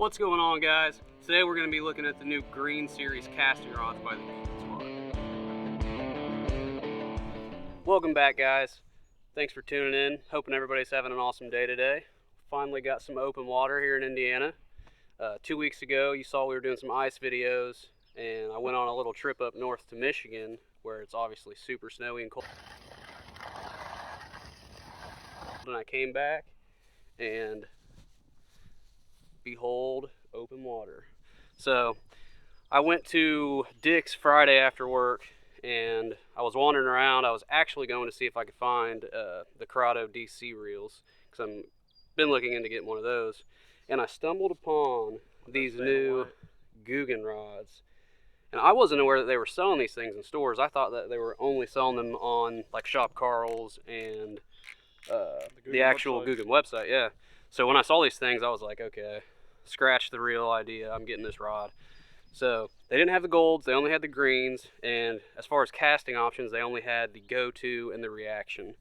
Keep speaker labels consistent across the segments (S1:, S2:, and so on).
S1: What's going on, guys? Today we're going to be looking at the new Green Series casting rods by the Googan Squad. Welcome back, guys. Thanks for tuning in. Hoping everybody's having an awesome day today. Finally got some open water here in Indiana. 2 weeks ago you saw we were doing some ice videos, and I went on a little trip up north to Michigan where it's obviously super snowy and cold. And I came back and behold, open water. So I went to Dick's Friday after work, and I was wandering around. I was actually going to see if I could find the Corrado DC reels, because I've been looking into getting one of those, and I stumbled upon these new Googan rods. And I wasn't aware that they were selling these things in stores. I thought that they were only selling them on like Shop Carl's and the actual Googan website. Yeah. So when I saw these things, I was like, okay, scratch the real idea. I'm getting this rod. So they didn't have the golds. They only had the greens. And as far as casting options, they only had the go-to and the reaction.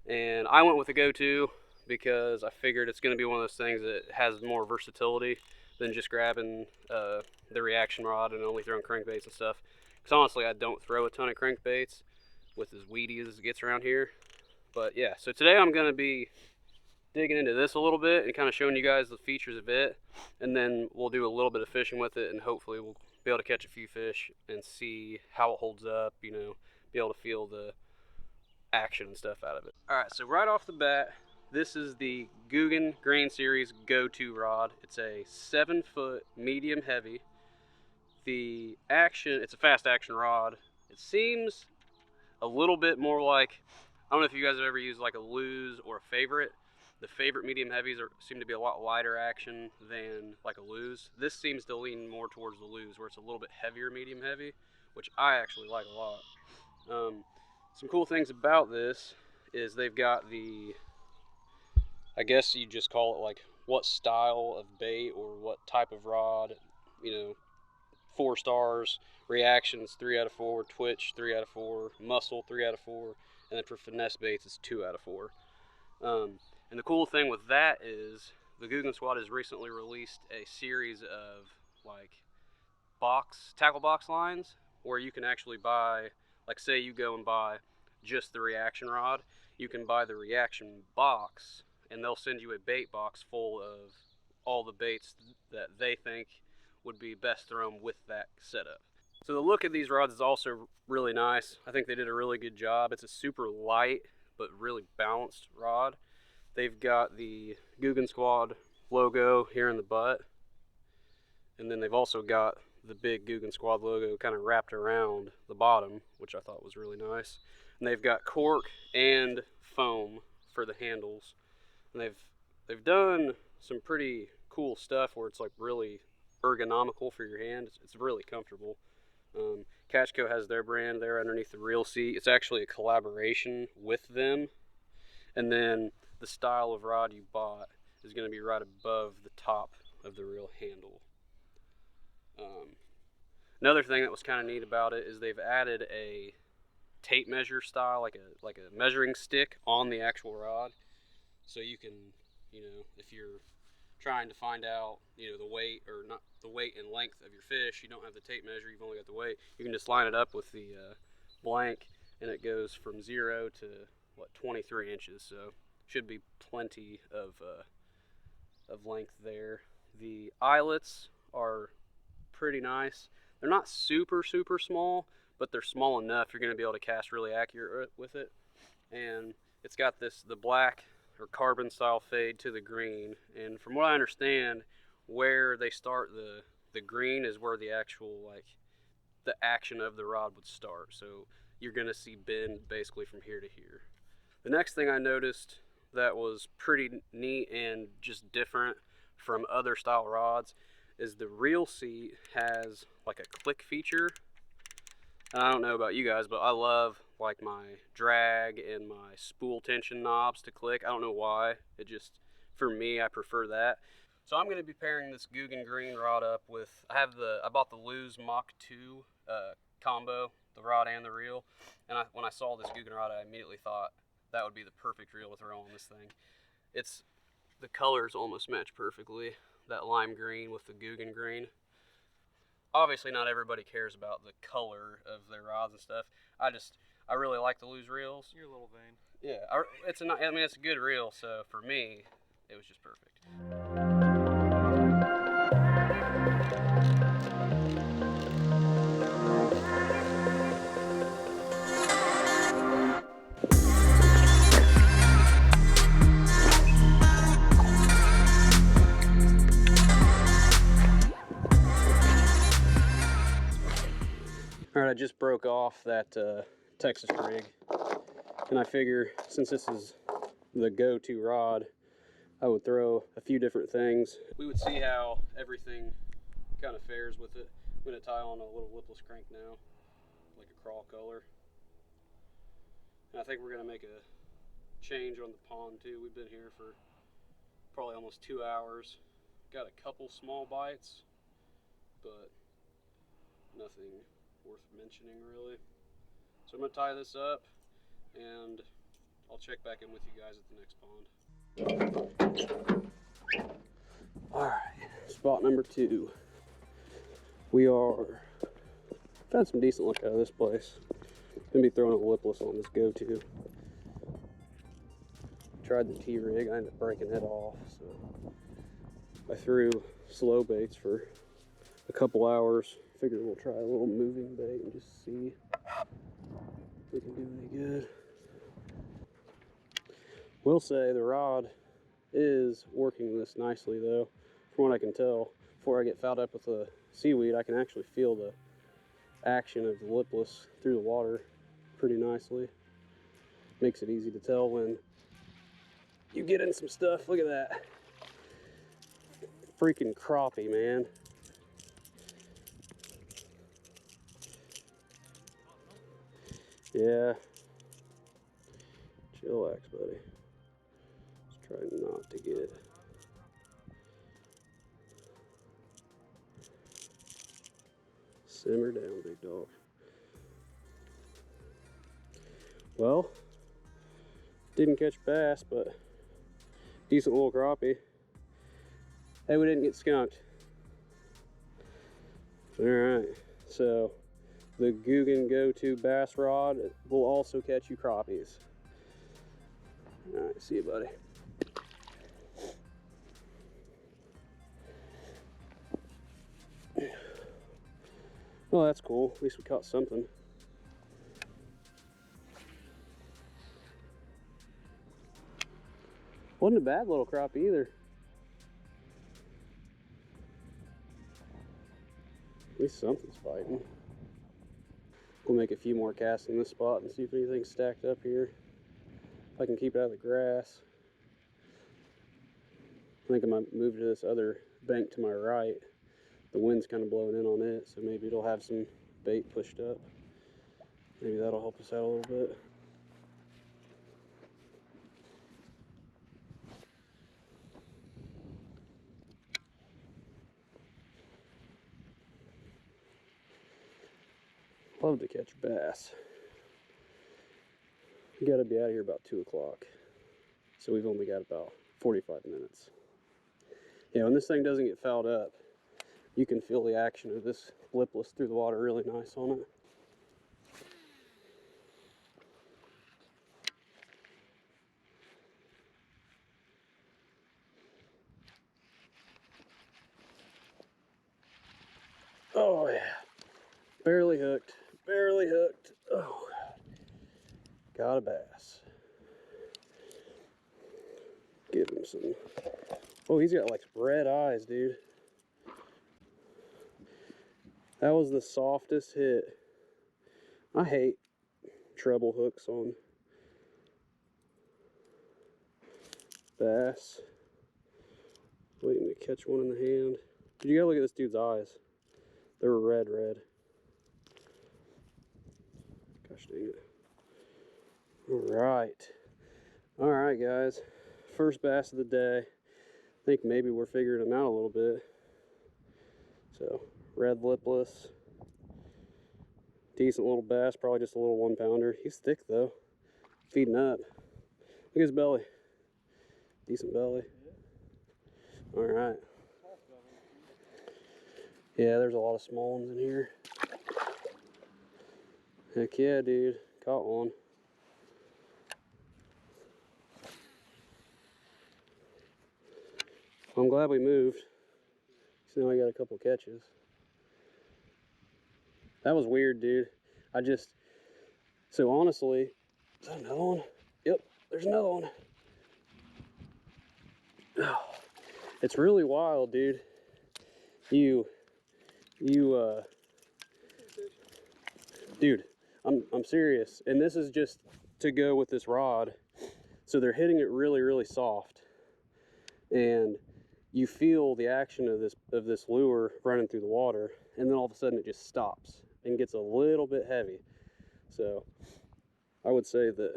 S1: And I went with the go-to because I figured it's going to be one of those things that has more versatility than just grabbing the reaction rod and only throwing crankbaits and stuff. Because honestly, I don't throw a ton of crankbaits with as weedy as it gets around here. But yeah, so today I'm going to be digging into this a little bit and kind of showing you guys the features of it, and then we'll do a little bit of fishing with it, and hopefully we'll be able to catch a few fish and see how it holds up, you know, be able to feel the action and stuff out of it. All right, so right off the bat, this is the Googan Green Series go-to rod. It's a 7-foot medium heavy. The action, it's a fast action rod. It seems a little bit more like, I don't know if you guys have ever used like a Lose or a Favorite. The Favorite medium heavies seem to be a lot lighter action than like a Lose. This seems to lean more towards the Lose, where it's a little bit heavier medium heavy, which I actually like a lot. Some cool things about this is they've got the, I guess you just call it like what style of bait or what type of rod, you know, 4 stars, reactions 3 out of 4, twitch 3 out of 4, muscle 3 out of 4, and then for finesse baits it's 2 out of 4. And the cool thing with that is the Googan Squad has recently released a series of like tackle box lines where you can actually buy, like say you go and buy just the reaction rod, you can buy the reaction box and they'll send you a bait box full of all the baits that they think would be best thrown with that setup. So the look of these rods is also really nice. I think they did a really good job. It's a super light but really balanced rod. They've got the Googan Squad logo here in the butt, and then they've also got the big Googan Squad logo kind of wrapped around the bottom, which I thought was really nice. And they've got cork and foam for the handles. And they've done some pretty cool stuff where it's like really ergonomical for your hand. It's really comfortable. Catchco has their brand there underneath the reel seat. It's actually a collaboration with them. And then the style of rod you bought is going to be right above the top of the reel handle. Another thing that was kind of neat about it is they've added a tape measure style, like a measuring stick on the actual rod, so you can, you know, if you're trying to find out, you know, the weight or not the weight and length of your fish, you don't have the tape measure, you've only got the weight, you can just line it up with the blank, and it goes from 0 to what, 23 inches. So should be plenty of length there. The eyelets are pretty nice. They're not super small, but they're small enough you're going to be able to cast really accurate with it. And it's got the black or carbon style fade to the green, and from what I understand, where they start the green is where the actual, like, the action of the rod would start. So you're going to see bend basically from here to here. The next thing I noticed that was pretty neat and just different from other style rods is the reel seat has like a click feature. And I don't know about you guys, but I love like my drag and my spool tension knobs to click. I don't know why. It just, for me, I prefer that. So I'm going to be pairing this Googan green rod up with, I bought the Lose Mach 2 combo, the rod and the reel. And when I saw this Googan rod, I immediately thought that would be the perfect reel to throw on this thing. The colors almost match perfectly. that lime green with the Googan green. Obviously, not everybody cares about the color of their rods and stuff. I really like the lose reels.
S2: You're a little vain.
S1: Yeah, it's a good reel. So for me, it was just perfect. All right, I just broke off that Texas rig, and I figure since this is the go-to rod, I would throw a few different things. We would see how everything kind of fares with it. I'm going to tie on a little lipless crank now, like a crawl color. And I think we're going to make a change on the pond too. We've been here for probably almost 2 hours. Got a couple small bites, but nothing worth mentioning really. So I'm going to tie this up, and I'll check back in with you guys at the next pond. Alright, spot number 2. I've had some decent luck out of this place. Gonna be throwing a lipless on this go-to. Tried the T-rig, I ended up breaking it off, so I threw slow baits for a couple hours. Figured we'll try a little moving bait and just see if we can do any good. Will say the rod is working this nicely though. From what I can tell, before I get fouled up with the seaweed, I can actually feel the action of the lipless through the water pretty nicely. Makes it easy to tell when you get in some stuff. Look at that. Freaking crappie, man. Yeah. Chillax, buddy. Just try not to get simmer down, big dog. Well, didn't catch bass, but decent little crappie. Hey, we didn't get skunked. Alright, so the Googan go-to bass rod will also catch you crappies. Alright, see you, buddy. Well, that's cool. At least we caught something. Wasn't a bad little crappie either. At least something's biting. We'll make a few more casts in this spot and see if anything's stacked up here. If I can keep it out of the grass. I think I might move to this other bank to my right. The wind's kind of blowing in on it, so maybe it'll have some bait pushed up. Maybe that'll help us out a little bit. Love to catch bass. We gotta be out of here about 2 o'clock. So we've only got about 45 minutes. Yeah, when this thing doesn't get fouled up, you can feel the action of this lipless through the water really nice on it. Oh yeah, barely hooked, barely hooked. Oh, got a bass. Give him some. Oh, he's got like red eyes, dude. That was the softest hit. I hate treble hooks on bass. Waiting to catch one in the hand. You gotta look at this dude's eyes. They're red. Gosh dang it. Alright guys. First bass of the day. I think maybe we're figuring them out a little bit. So, red lipless. Decent little bass, probably just a little 1-pounder. He's thick though. Feeding up. Look at his belly. Decent belly. Alright. Yeah, there's a lot of small ones in here. Heck yeah, dude. Caught one. I'm glad we moved. So now I got a couple catches. That was weird, dude. So honestly, is that another one? Yep, there's another one. It's really wild, dude. Dude, I'm serious. And this is just to go with this rod. So they're hitting it really, really soft. And you feel the action of this lure running through the water, and then all of a sudden it just stops and gets a little bit heavy. So I would say that,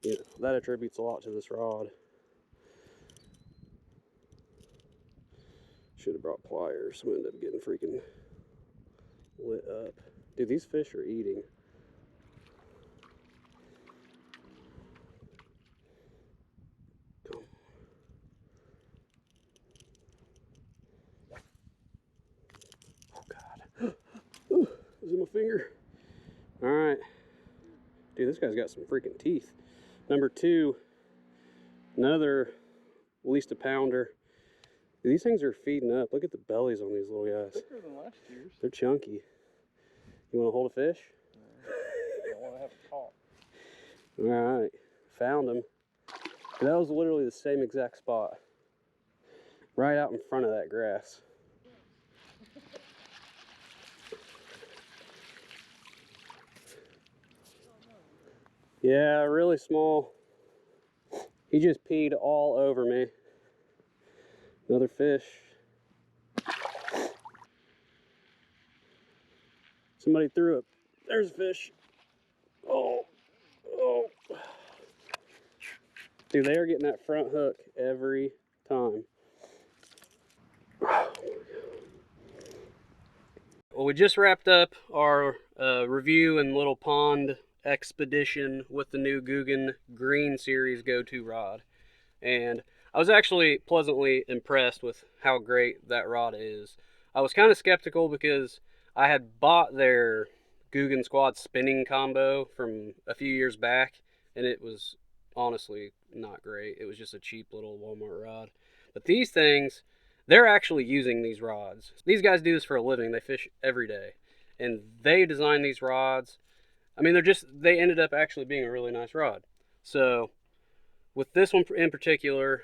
S1: you know, that attributes a lot to this rod. Should have brought pliers. We ended up getting freaking lit up. Dude, these fish are eating. Oh God. Ooh, it was in my finger. All right. Dude, this guy's got some freaking teeth. Number 2, another at least a pounder. Dude, these things are feeding up. Look at the bellies on these little guys.
S2: Thicker than last year's.
S1: They're chunky. You want to hold a fish?
S2: I don't want to have it caught.
S1: All right, found him. That was literally the same exact spot, right out in front of that grass. Yeah, really small. He just peed all over me. Another fish. Somebody threw it. There's a fish. Oh, oh. Dude, they are getting that front hook every time. Well, we just wrapped up our review and little pond expedition with the new Googan Green Series go-to rod. And I was actually pleasantly impressed with how great that rod is. I was kind of skeptical because I had bought their Googan Squad spinning combo from a few years back, and it was honestly not great. It was just a cheap little Walmart rod. But these things, they're actually using these rods. These guys do this for a living. They fish every day. And they designed these rods. I mean, they ended up actually being a really nice rod. So with this one in particular,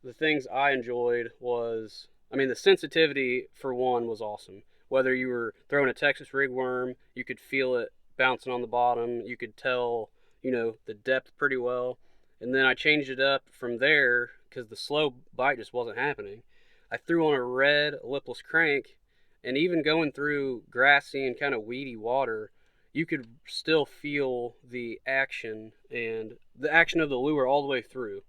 S1: the things I enjoyed was, I mean, the sensitivity for one was awesome. Whether you were throwing a Texas rigworm, you could feel it bouncing on the bottom. You could tell, you know, the depth pretty well. And then I changed it up from there because the slow bite just wasn't happening. I threw on a red lipless crank, and even going through grassy and kind of weedy water, you could still feel the action and the action of the lure all the way through.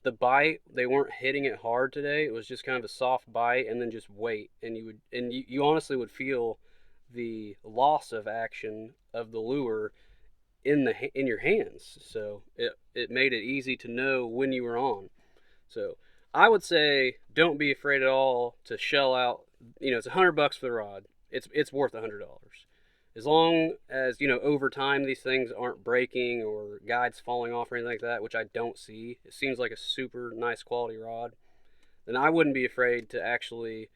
S1: The bite, they weren't hitting it hard today. It was just kind of a soft bite and then just weight, and you honestly would feel the loss of action of the lure in your hands. So it made it easy to know when you were on. So I would say don't be afraid at all to shell out. You know, it's $100 for the rod. It's worth $100. As long as, you know, over time these things aren't breaking or guides falling off or anything like that, which I don't see. It seems like a super nice quality rod. Then I wouldn't be afraid to actually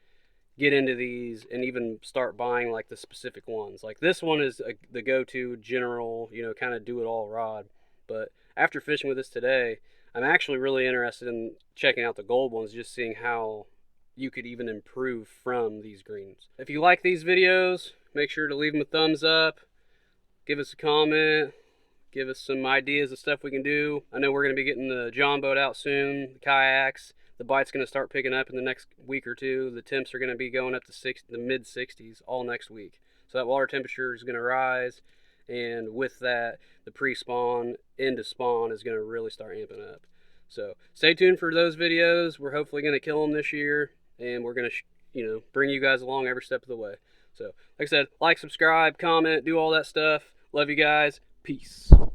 S1: get into these and even start buying like the specific ones. Like this one is the go-to general, you know, kind of do-it-all rod. But after fishing with this today, I'm actually really interested in checking out the gold ones, just seeing how you could even improve from these greens. If you like these videos, make sure to leave them a thumbs up, give us a comment, give us some ideas of stuff we can do. I know we're going to be getting the John boat out soon, the kayaks. The bite's going to start picking up in the next week or two. The temps are going to be going up to the mid-60s all next week. So that water temperature is going to rise, and with that, the pre-spawn into spawn is going to really start amping up. So stay tuned for those videos. We're hopefully going to kill them this year, and we're going to, you know, bring you guys along every step of the way. So, like I said, like, subscribe, comment, do all that stuff. Love you guys. Peace.